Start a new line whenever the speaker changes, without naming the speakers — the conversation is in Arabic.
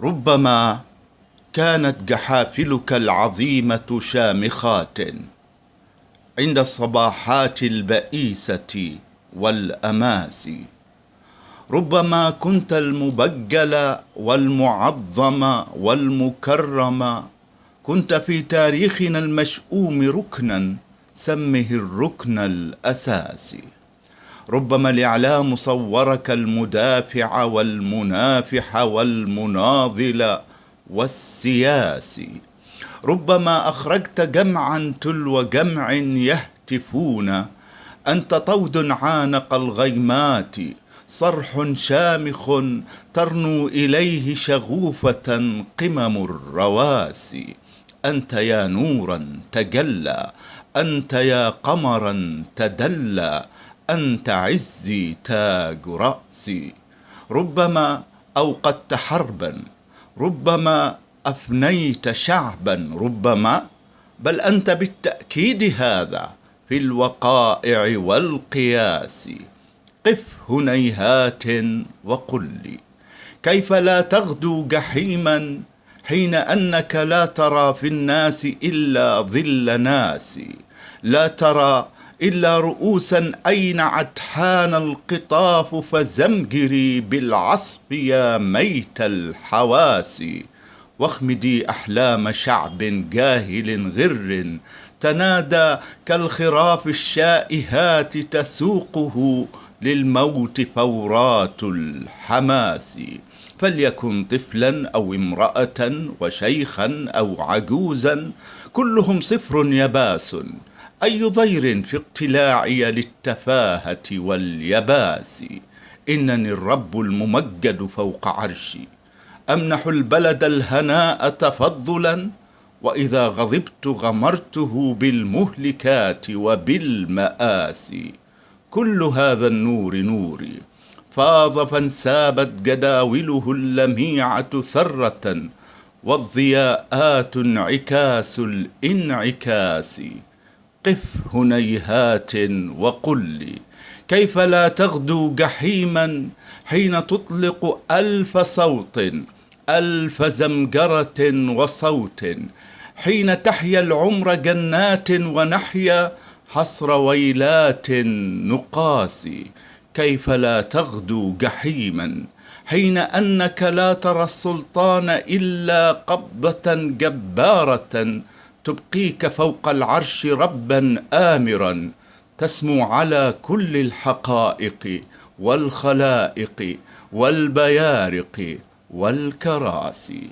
ربما كانت جحافلك العظيمة شامخات عند الصباحات البئيسة والأماسي. ربما كنت المبجل والمعظم والمكرم، كنت في تاريخنا المشؤوم ركنا، سمه الركن الأساسي. ربما الإعلام صورك المدافع والمنافح والمناضل والسياسي. ربما أخرجت جمعا تلو جمع يهتفون، أنت طود عانق الغيمات، صرح شامخ ترنو إليه شغوفة قمم الرواسي. أنت يا نورا تجلى، أنت يا قمرا تدلى، أنت عزي تاج رأسي. ربما أوقدت حربا، ربما أفنيت شعبا، ربما بل أنت بالتأكيد هذا في الوقائع والقياس. قف هنيهات وقل لي كيف لا تغدو جحيما، حين أنك لا ترى في الناس إلا ظل ناس، لا ترى إلا رؤوسا أينعت حان القطاف، فزمجري بالعصف يا ميت الحواس. واخمدي أحلام شعب جاهل غر، تنادى كالخراف الشائهات، تسوقه للموت فورات الحماس. فليكن طفلا أو امرأة وشيخا أو عجوزا، كلهم صفر يباس، أي ضير في اقتلاعي للتفاهة واليباس. إنني الرب الممجد فوق عرشي، أمنح البلد الهناء تفضلا، وإذا غضبت غمرته بالمهلكات وبالمآسي. كل هذا النور نوري، فاض فانسابت جداوله اللميعة ثرة، والضياءات انعكاس الانعكاس. قف هنيهات وقل لي كيف لا تغدو جحيما، حين تطلق ألف صوت، ألف زمجرة وصوت، حين تحيا العمر جنات ونحيا حصر ويلات نقاسي. كيف لا تغدو جحيما، حين أنك لا ترى السلطان إلا قبضة جبارة، تبقيك فوق العرش ربا آمرا، تسمو على كل الحقائق والخلائق والبيارق والكراسي.